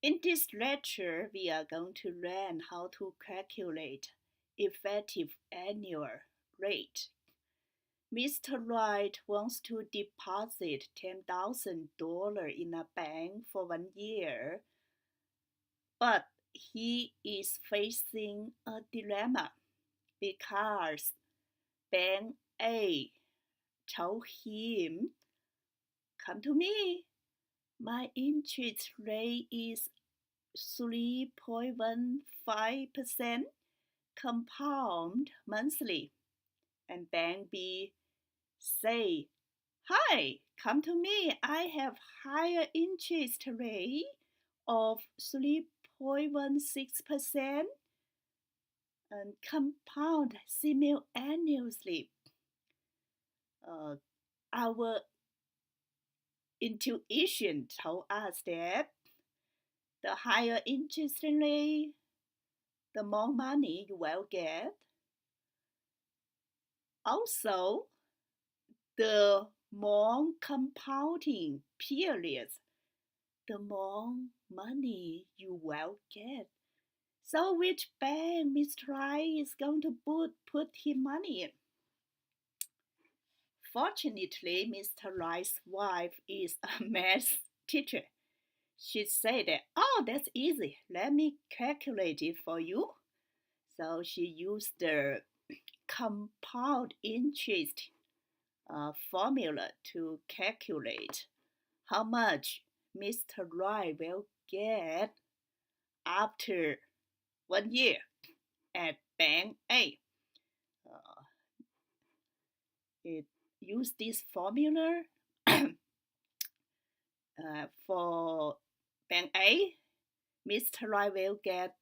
In this lecture, we are going to learn how to calculate effective annual rate. Mr. Wright wants to deposit $10,000 in a bank for 1 year, but he is facing a dilemma because Bank A told him, "Come to me. My interest rate is 3.15% compound monthly." And Bank B say, "Hi, come to me. I have higher interest rate of 3.16% and compound simultaneously." Our intuition told us that the higher interest rate, the more money you will get. Also, the more compounding periods, the more money you will get. So which bank Mr. Wright is going to put his money in? Fortunately, Mr. Wright's wife is a math teacher. She said that, "Oh, that's easy. Let me calculate it for you." So she used the compound interest formula to calculate how much Mr. Wright will get after 1 year at Bank A. It used this formula for Bank A. Mr. Wright will get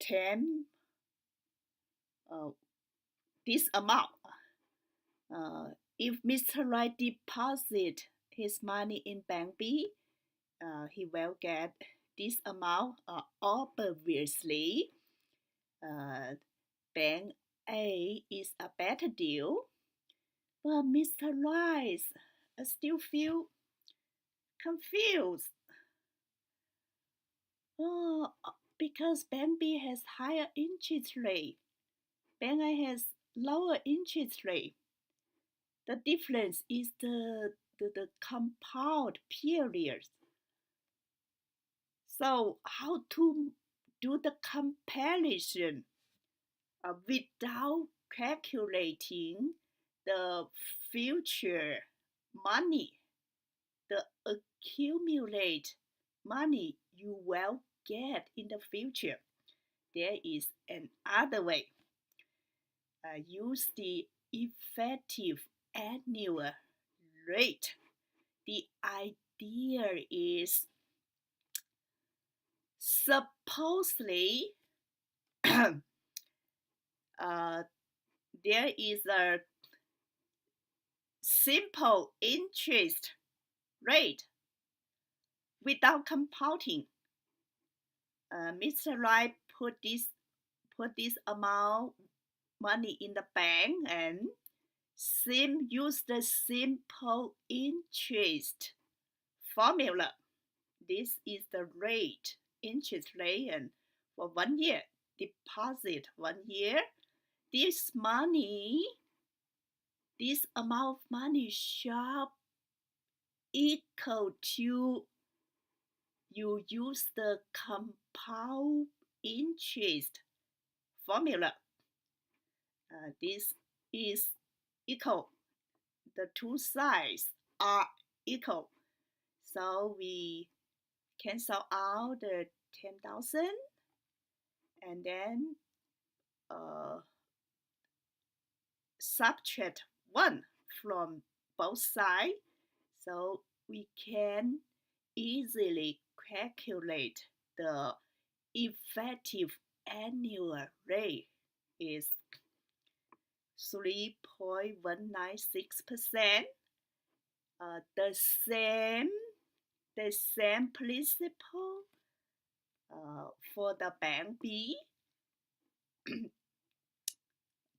10 this amount. If Mr. Wright deposit his money in Bank B, he will get this amount. Obviously, Bank A is a better deal, but Mr. Wright still feel confused. Because Bank B has higher interest rate. Bank A has lower interest rate. The difference is the compound periods. So how to do the comparison without calculating the future money, the accumulate money you will get in the future? There is another way. Use the effective annual rate. The idea is, supposedly there is a simple interest rate without compounding. Mr. Wright put this amount money in the bank and use the simple interest formula. This is the rate, interest rate, and for 1 year, deposit 1 year. This money, this amount of money shall equal to, you use the compound interest formula. This is equal. The two sides are equal. So we cancel out the 10,000 and then subtract 1 from both sides. So we can easily calculate the effective annual rate is 3.196%. The same principle for the Bank B.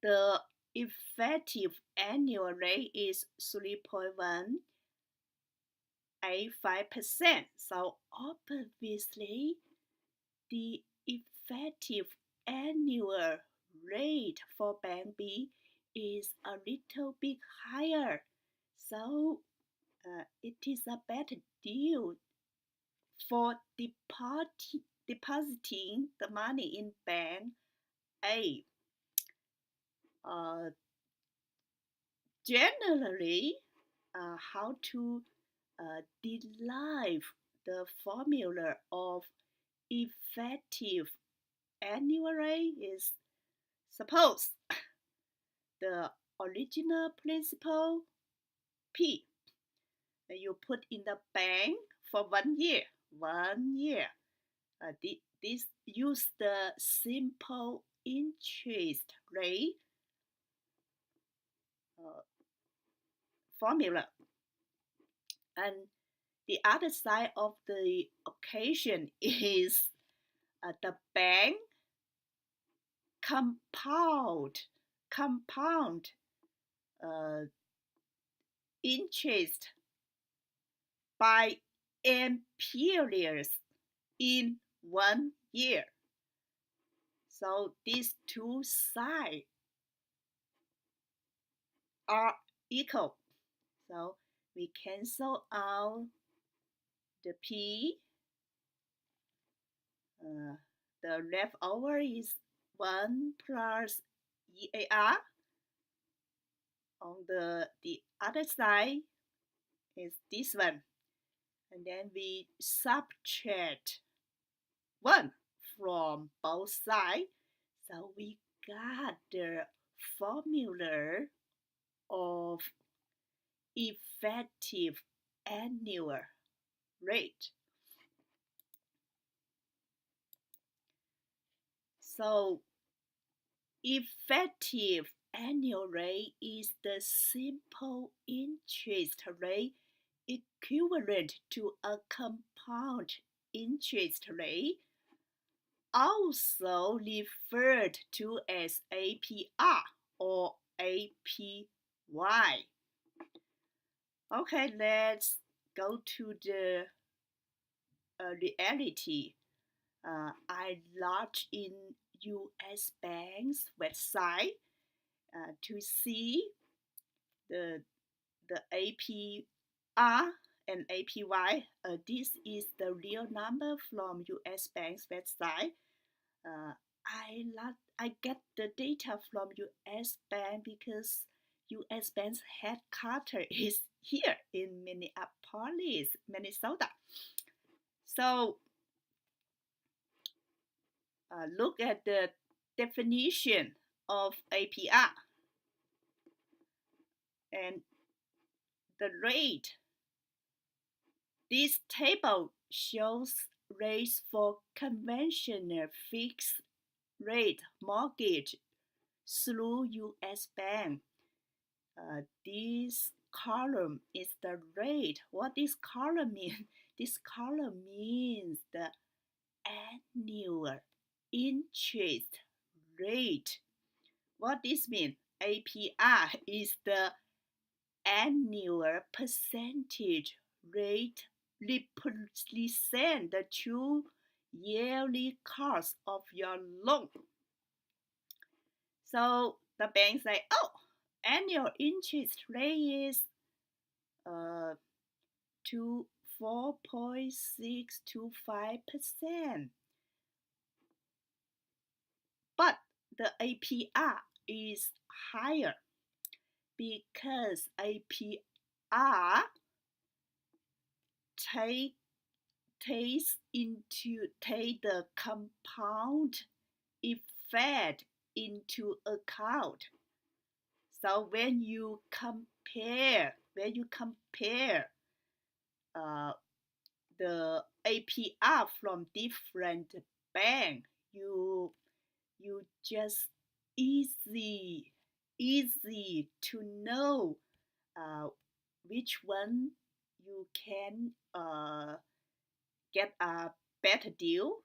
The effective annual rate is 3.1, 0.85%. So obviously, the effective annual rate for Bank B is a little bit higher. So it is a better deal for depositing the money in Bank A. Uh, Generally, how to derive the formula of effective annual rate is, suppose the original principal P that you put in the bank for 1 year. 1 year. This use the simple interest rate formula. And the other side of the equation is the bank compound interest by n periods in 1 year. So these two sides are equal. So we cancel out the P. The leftover is 1 plus EAR. On the other side is this one. And then we subtract 1 from both sides. So we got the formula of effective annual rate. So effective annual rate is the simple interest rate equivalent to a compound interest rate, also referred to as APR or APY. Okay, let's go to the reality. I logged in US Bank's website to see the APR and APY. This is the real number from US Bank's website. I get the data from US Bank because US Bank's headquarters is here in Minneapolis, Minnesota. So look at the definition of APR and the rate. This table shows rates for conventional fixed rate mortgage through US Bank. This column is the rate. What this column means? This column means the annual interest rate. What this means? APR is the annual percentage rate represent the true yearly cost of your loan. So the bank say, oh, annual interest rate is to 4.625%. But the APR is higher because APR take the compound effect into account. So when you compare the APR from different banks, you just easy to know which one you can get a better deal.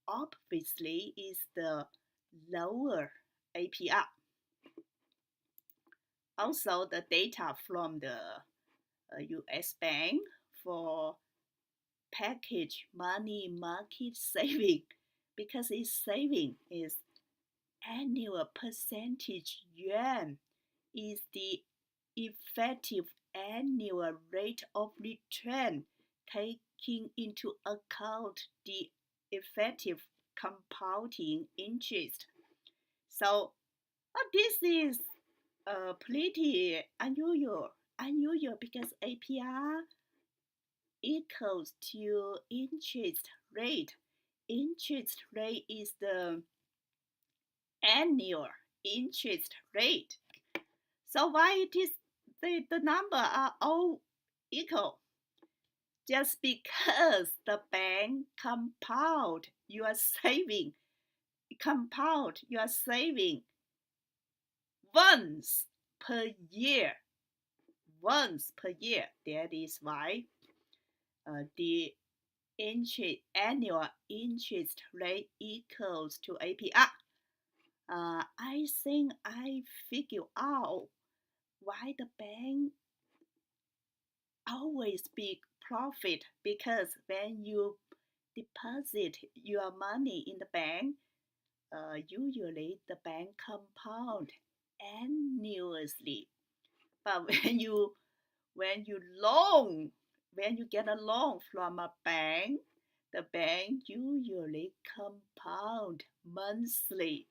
Obviously is the lower APR. Also the data from the US Bank for package money market saving because its saving is annual percentage yuan is the effective annual rate of return taking into account the effective compounding interest. So this is pretty unusual because APR equals to interest rate. Interest rate is the annual interest rate. So why it is the number are all equal? Just because the bank compound your saving once per year. Once per year. That is why the annual interest rate equals to APR. I think I figure out why the bank always big profit because when you deposit your money in the bank, usually the bank compound annually. But when you get a loan from a bank, the bank usually compound monthly.